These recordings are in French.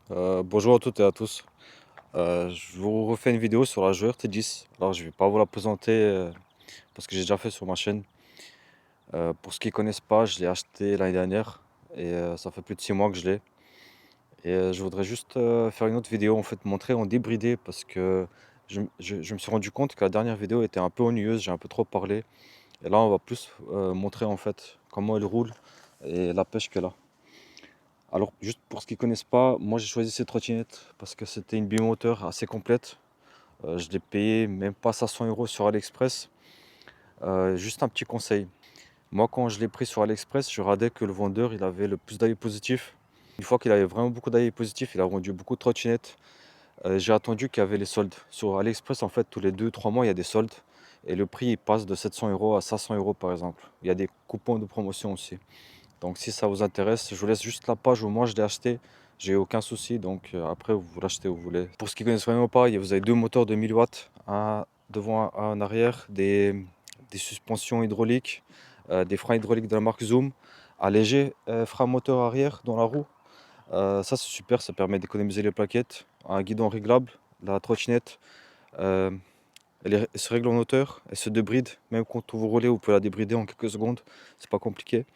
Bonjour à toutes et à tous. Je vous refais une vidéo sur la Joueur T10. Alors je vais pas vous la présenter parce que j'ai déjà fait sur ma chaîne. Pour ceux qui connaissent pas, je l'ai acheté l'année dernière et ça fait plus de 6 mois que je l'ai. Et je voudrais juste faire une autre vidéo en fait, montrer en débridé parce que je me suis rendu compte que la dernière vidéo était un peu ennuyeuse, j'ai un peu trop parlé. Et là on va plus montrer en fait comment elle roule et la pêche qu'elle a. Alors, juste pour ceux qui ne connaissent pas, moi j'ai choisi cette trottinette parce que c'était une bimoteur assez complète. Je l'ai payé même pas 500 euros sur AliExpress. Juste un petit conseil. Moi, quand je l'ai pris sur AliExpress, je radais que le vendeur il avait le plus d'avis positifs. Une fois qu'il avait vraiment beaucoup d'avis positifs, il a vendu beaucoup de trottinettes. J'ai attendu qu'il y avait les soldes. Sur AliExpress, en fait, tous les 2-3 mois, il y a des soldes. Et le prix il passe de 700 euros à 500 euros par exemple. Il y a des coupons de promotion aussi. Donc si ça vous intéresse, je vous laisse juste la page où moi je l'ai acheté. J'ai aucun souci, donc après vous l'achetez où vous voulez. Pour ceux qui connaissent vraiment pas, vous avez deux moteurs de 1000 watts, un devant, un arrière, des suspensions hydrauliques, des freins hydrauliques de la marque Zoom, un léger frein moteur arrière dans la roue. Ça c'est super, ça permet d'économiser les plaquettes. Un guidon réglable, la trottinette, euh, elle se règle en hauteur, elle se débride, même quand vous roulez, vous pouvez la débrider en quelques secondes, c'est pas compliqué.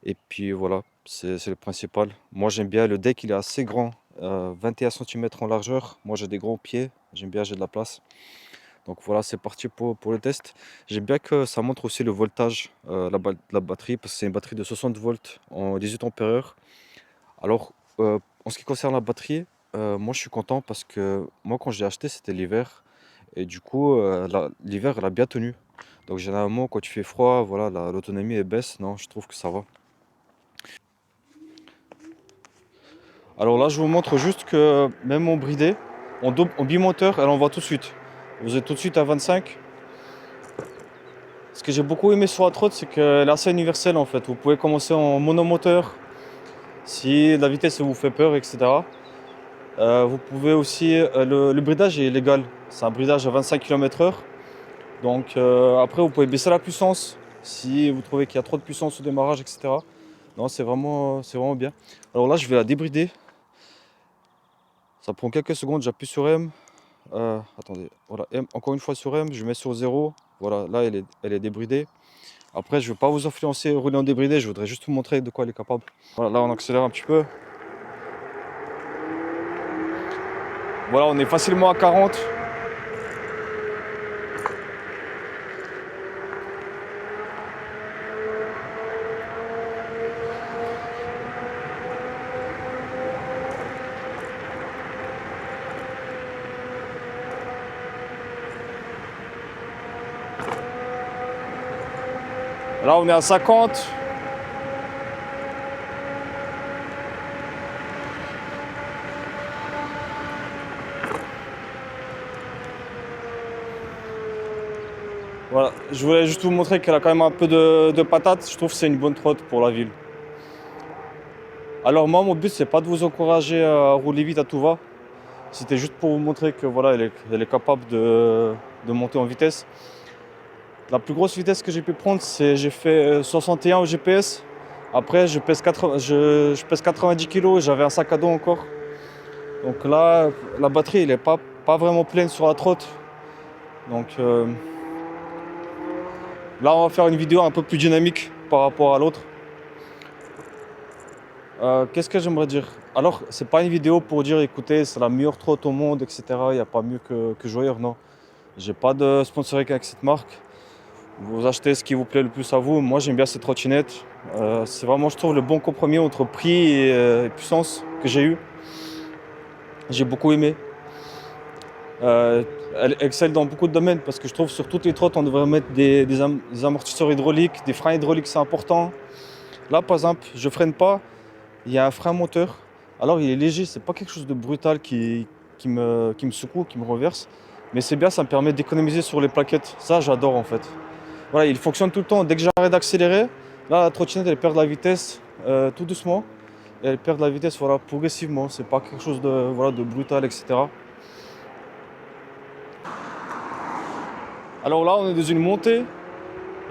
Et puis voilà, c'est le principal. Moi j'aime bien le deck, il est assez grand, 21 centimètres en largeur. Moi j'ai des gros pieds, j'aime bien, j'ai de la place. Donc voilà, c'est parti pour le test. J'aime bien que ça montre aussi le voltage, la batterie, parce que c'est une batterie de 60 volts en 18 ampères. Alors, en ce qui concerne la batterie, moi je suis content parce que moi quand j'ai acheté c'était l'hiver. Et du coup, l'hiver elle a bien tenu. Donc généralement quand il fait froid, voilà, l'autonomie elle baisse. Non, je trouve que ça va. Alors là, je vous montre juste que même en bridé, en bimoteur, elle envoie tout de suite. Vous êtes tout de suite à 25. Ce que j'ai beaucoup aimé sur la trotte, c'est qu'elle est assez universelle en fait. Vous pouvez commencer en monomoteur si la vitesse vous fait peur, etc. Vous pouvez aussi. Le bridage est légal. C'est un bridage à 25 km/h. Donc après, vous pouvez baisser la puissance si vous trouvez qu'il y a trop de puissance au démarrage, etc. Non, c'est vraiment bien. Alors là, je vais la débrider. Ça prend quelques secondes, j'appuie sur M. Attendez, voilà, M, encore une fois sur M, je mets sur 0. Voilà, là elle est débridée. Après, je ne veux pas vous influencer rouler en débridé, je voudrais juste vous montrer de quoi elle est capable. Voilà, là on accélère un petit peu. Voilà, on est facilement à 40. Là on est à 50. Voilà, je voulais juste vous montrer qu'elle a quand même un peu de patate. Je trouve que c'est une bonne trotte pour la ville. Alors moi, mon but, c'est pas de vous encourager à rouler vite à tout va. C'était juste pour vous montrer que voilà, elle est capable de monter en vitesse. La plus grosse vitesse que j'ai pu prendre, c'est j'ai fait 61 au GPS. Après, je pèse 90 kg et j'avais un sac à dos encore. Donc là, la batterie, elle n'est pas vraiment pleine sur la trotte. Donc là, on va faire une vidéo un peu plus dynamique par rapport à l'autre. Qu'est-ce que j'aimerais dire? Alors, c'est pas une vidéo pour dire écoutez, c'est la meilleure trotte au monde, etc. Il n'y a pas mieux que Joyer, non. J'ai pas de sponsoring avec cette marque. Vous achetez ce qui vous plaît le plus à vous. Moi, j'aime bien cette trottinette. C'est vraiment, je trouve, le bon compromis entre prix et puissance que j'ai eu. J'ai beaucoup aimé. Elle excelle dans beaucoup de domaines parce que je trouve sur toutes les trottes, on devrait mettre des amortisseurs hydrauliques, des freins hydrauliques, c'est important. Là, par exemple, je freine pas. Il y a un frein moteur. Alors, il est léger, c'est pas quelque chose de brutal qui me secoue, qui me renverse. Mais c'est bien, ça me permet d'économiser sur les plaquettes. Ça, j'adore en fait. Voilà, il fonctionne tout le temps. Dès que j'arrête d'accélérer, là, la trottinette, elle perd de la vitesse tout doucement. Et elle perd de la vitesse voilà, progressivement. C'est pas quelque chose de brutal, etc. Alors là, on est dans une montée.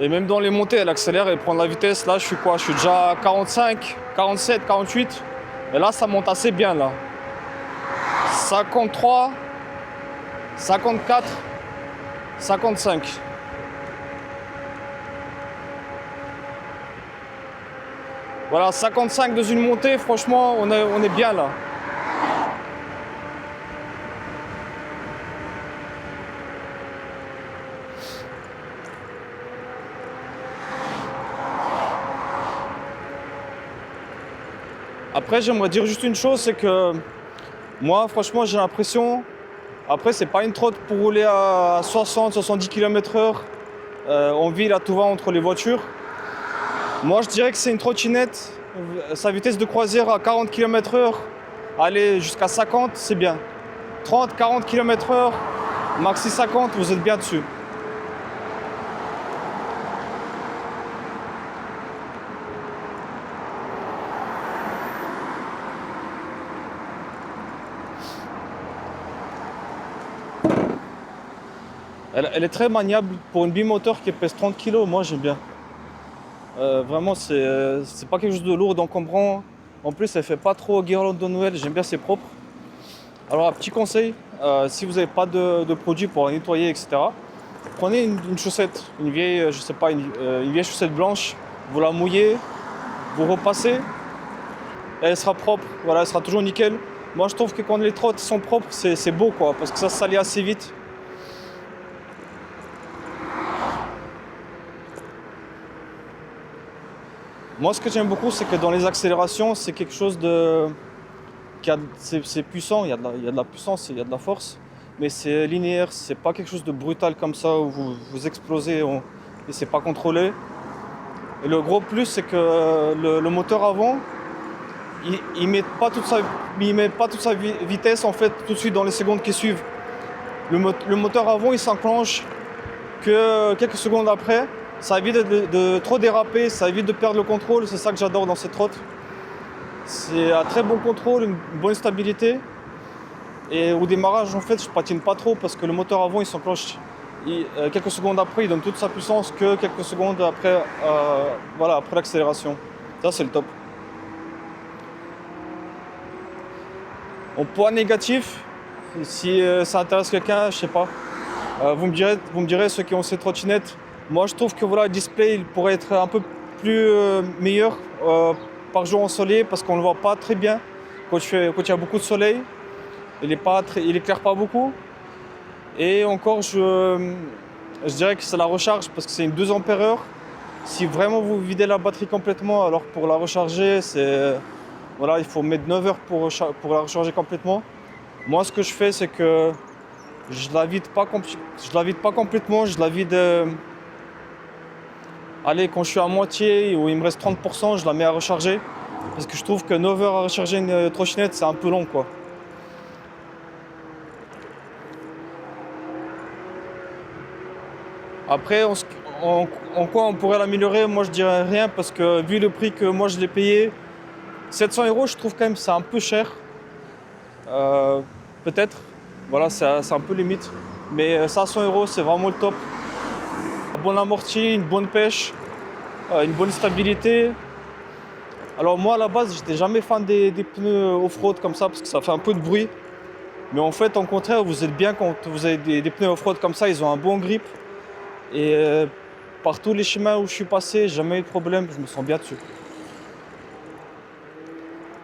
Et même dans les montées, elle accélère, elle prend de la vitesse. Là, je suis quoi? Je suis déjà à 45, 47, 48. Et là, ça monte assez bien, là. 53, 54, 55. Voilà, 55 dans une montée, franchement, on est bien là. Après, j'aimerais dire juste une chose, c'est que moi, franchement, j'ai l'impression, après, c'est pas une trotte pour rouler à 60-70 km/h en ville à tout va entre les voitures. Moi, je dirais que c'est une trottinette, sa vitesse de croisière à 40 km/h, aller jusqu'à 50, c'est bien. 30-40 km/h, maxi 50, vous êtes bien dessus. Elle est très maniable pour une bimoteur qui pèse 30 kg, moi j'aime bien. Vraiment, c'est pas quelque chose de lourd, d'encombrant. En plus, elle fait pas trop guirlande de Noël, j'aime bien, c'est propre. Alors, un petit conseil, si vous n'avez pas de produit pour la nettoyer, etc., prenez une chaussette, une vieille, je sais pas, une vieille chaussette blanche, vous la mouillez, vous repassez, et elle sera propre, voilà, elle sera toujours nickel. Moi, je trouve que quand les trottes sont propres, c'est beau, quoi, parce que ça se salit assez vite. Moi, ce que j'aime beaucoup, c'est que dans les accélérations, c'est quelque chose de... C'est puissant, il y a de la puissance, il y a de la force, mais c'est linéaire, c'est pas quelque chose de brutal comme ça où vous explosez et c'est pas contrôlé. Et le gros plus, c'est que le moteur avant, il met pas toute sa vitesse en fait tout de suite dans les secondes qui suivent. Le moteur avant, il s'enclenche que quelques secondes après. Ça évite de trop déraper, ça évite de perdre le contrôle, c'est ça que j'adore dans cette trotte. C'est un très bon contrôle, une bonne stabilité. Et au démarrage, en fait, je patine pas trop parce que le moteur avant, il s'enclenche quelques secondes après, il donne toute sa puissance que quelques secondes après, voilà, après l'accélération. Ça, c'est le top. En point négatif, si ça intéresse quelqu'un, je sais pas, vous me direz ceux qui ont ces trottinettes. Moi, je trouve que voilà, le display il pourrait être un peu plus meilleur par jour ensoleillé parce qu'on ne le voit pas très bien quand il y a beaucoup de soleil. Il éclaire pas beaucoup. Et encore, je dirais que c'est la recharge parce que c'est une 2 ampères-heure. Si vraiment vous videz la batterie complètement, alors pour la recharger, voilà, il faut mettre 9 heures pour la recharger complètement. Moi, ce que je fais, c'est que je la vide pas complètement, je la vide. Allez, quand je suis à moitié ou il me reste 30%, je la mets à recharger. Parce que je trouve que 9 heures à recharger une trottinette, c'est un peu long, quoi. Après, en quoi on pourrait l'améliorer, moi je dirais rien parce que vu le prix que moi je l'ai payé, 700 € je trouve quand même c'est un peu cher. Peut-être, voilà, c'est un peu limite. Mais 500 € c'est vraiment le top. Un bon amorti, une bonne pêche, une bonne stabilité. Alors moi à la base j'étais jamais fan des pneus off-road comme ça parce que ça fait un peu de bruit. Mais en fait en contraire vous êtes bien quand vous avez des pneus off-road comme ça, ils ont un bon grip. Et par tous les chemins où je suis passé, jamais eu de problème, je me sens bien dessus.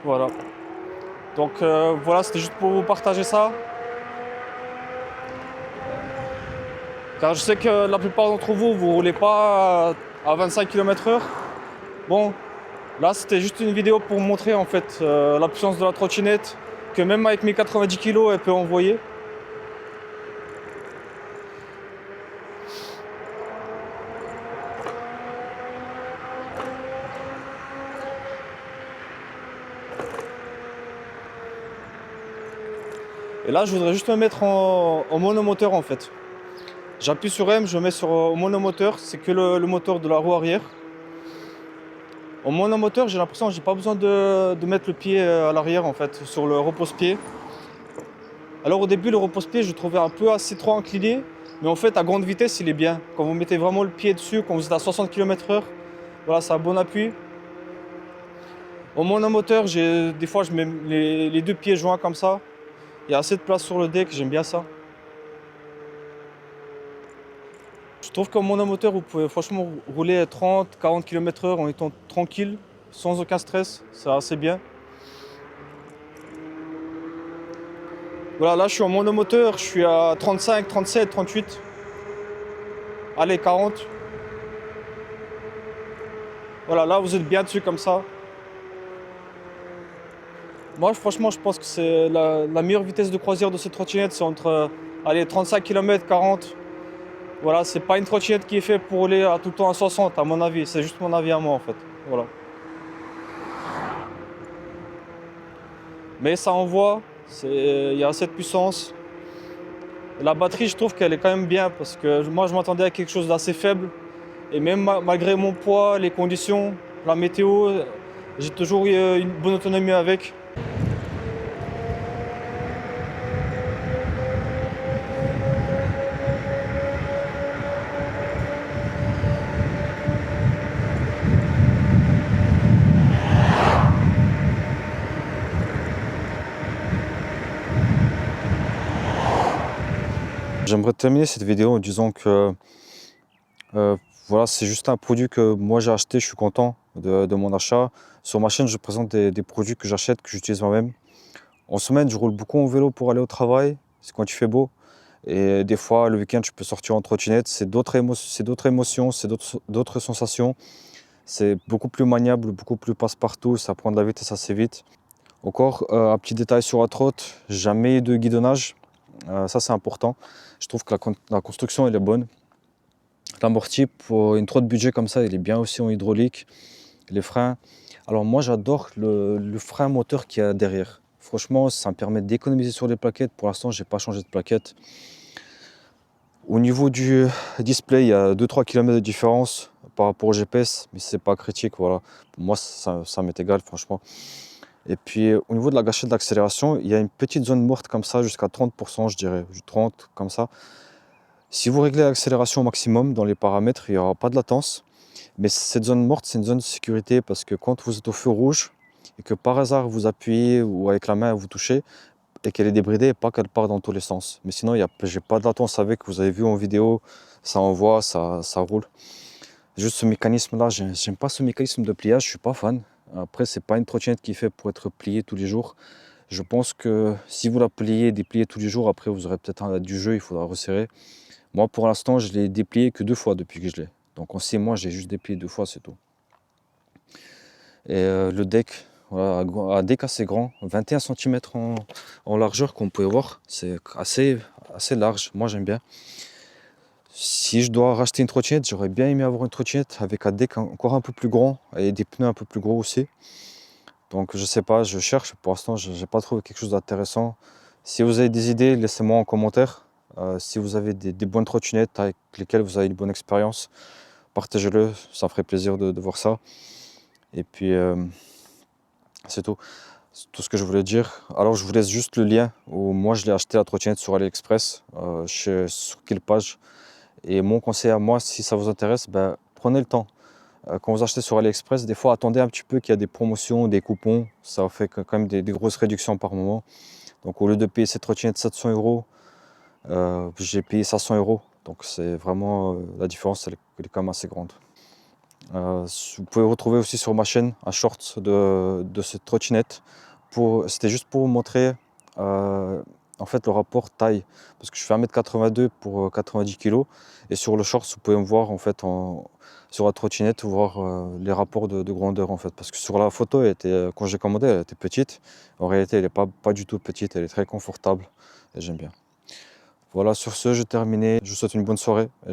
Voilà. Donc voilà, c'était juste pour vous partager ça. Car je sais que la plupart d'entre vous, vous roulez pas à 25 km/h. Bon, là c'était juste une vidéo pour vous montrer en fait la puissance de la trottinette, que même avec mes 90 kg, elle peut envoyer. Et là, je voudrais juste me mettre en monomoteur en fait. J'appuie sur M, je mets sur monomoteur, c'est que le moteur de la roue arrière. En monomoteur, j'ai l'impression que j'ai pas besoin de mettre le pied à l'arrière en fait, sur le repose-pied. Alors au début, le repose-pied, je trouvais un peu assez trop incliné, mais en fait, à grande vitesse, il est bien. Quand vous mettez vraiment le pied dessus, quand vous êtes à 60 km/h, voilà, c'est un bon appui. En monomoteur, des fois, je mets les deux pieds joints comme ça. Il y a assez de place sur le deck, j'aime bien ça. Je trouve qu'en monomoteur, vous pouvez franchement rouler à 30-40 km/h en étant tranquille, sans aucun stress, c'est assez bien. Voilà, là je suis en monomoteur, je suis à 35, 37, 38. Allez, 40. Voilà, là vous êtes bien dessus comme ça. Moi franchement je pense que c'est la meilleure vitesse de croisière de cette trottinette, c'est entre allez, 35 km, 40. Voilà, c'est pas une trottinette qui est faite pour rouler à tout le temps à 60 à mon avis, c'est juste mon avis à moi en fait. Voilà. Mais ça envoie, il y a assez de puissance. La batterie, je trouve qu'elle est quand même bien parce que moi je m'attendais à quelque chose d'assez faible. Et même malgré mon poids, les conditions, la météo, j'ai toujours eu une bonne autonomie avec. J'aimerais terminer cette vidéo en disant que euh, voilà, c'est juste un produit que moi j'ai acheté, je suis content de mon achat. Sur ma chaîne, je présente des produits que j'achète, que j'utilise moi-même. En semaine, je roule beaucoup en vélo pour aller au travail, c'est quand il fait beau. Et des fois, le week-end, je peux sortir en trottinette. C'est d'autres émotions, c'est d'autres sensations. C'est beaucoup plus maniable, beaucoup plus passe-partout, ça prend de la vitesse assez vite. Encore, un petit détail sur la trotte, jamais de guidonnage. Ça, c'est important. Je trouve que la construction, elle est bonne. L'amorti, pour une trotte budget comme ça, il est bien aussi en hydraulique. Les freins. Alors moi, j'adore le frein moteur qu'il y a derrière. Franchement, ça me permet d'économiser sur les plaquettes. Pour l'instant, je n'ai pas changé de plaquette. Au niveau du display, il y a 2-3 km de différence par rapport au GPS, mais c'est pas critique. Voilà. Pour moi, ça m'est égal, franchement. Et puis, au niveau de la gâchette d'accélération, il y a une petite zone morte comme ça, jusqu'à 30%, je dirais, 30 comme ça. Si vous réglez l'accélération au maximum dans les paramètres, il n'y aura pas de latence. Mais cette zone morte, c'est une zone de sécurité parce que quand vous êtes au feu rouge et que par hasard vous appuyez ou avec la main vous touchez et qu'elle est débridée, et pas qu'elle part dans tous les sens. Mais sinon, j'ai pas de latence avec, vous avez vu en vidéo, ça envoie, ça roule. Juste ce mécanisme-là, j'aime pas ce mécanisme de pliage, je suis pas fan. Après, c'est pas une trottinette qui est faite pour être pliée tous les jours. Je pense que si vous la pliez, dépliez tous les jours, après vous aurez peut-être du jeu, il faudra resserrer. Moi, pour l'instant, je l'ai déplié que 2 fois depuis que je l'ai. Donc en 6 mois, j'ai juste déplié 2 fois, c'est tout. Et le deck, voilà, un deck assez grand, 21 cm en largeur, comme vous pouvez voir. C'est assez large, moi j'aime bien. Si je dois racheter une trottinette, j'aurais bien aimé avoir une trottinette avec un deck encore un peu plus grand et des pneus un peu plus gros aussi. Donc je sais pas, je cherche. Pour l'instant, je n'ai pas trouvé quelque chose d'intéressant. Si vous avez des idées, laissez-moi en commentaire. Si vous avez des bonnes trottinettes avec lesquelles vous avez une bonne expérience, partagez-le, ça me ferait plaisir de voir ça. Et puis c'est tout. C'est tout ce que je voulais dire. Alors je vous laisse juste le lien où moi je l'ai acheté la trottinette sur AliExpress, sur quelle page. Et mon conseil à moi, si ça vous intéresse, ben, prenez le temps. Quand vous achetez sur AliExpress, des fois attendez un petit peu qu'il y a des promotions, des coupons. Ça fait quand même des grosses réductions par moment. Donc au lieu de payer cette trottinette 700 €, j'ai payé 500 €. Donc c'est vraiment la différence, elle est quand même assez grande. Vous pouvez retrouver aussi sur ma chaîne un short de cette trottinette. C'était juste pour vous montrer en fait le rapport taille. Parce que je fais 1m82 pour 90 kg. Et sur le short, vous pouvez me voir en fait sur la trottinette, voir les rapports de grandeur en fait. Parce que sur la photo, quand j'ai commandé, elle était petite. En réalité, elle n'est pas du tout petite, elle est très confortable et j'aime bien. Voilà, sur ce, je termine. Je vous souhaite une bonne soirée et je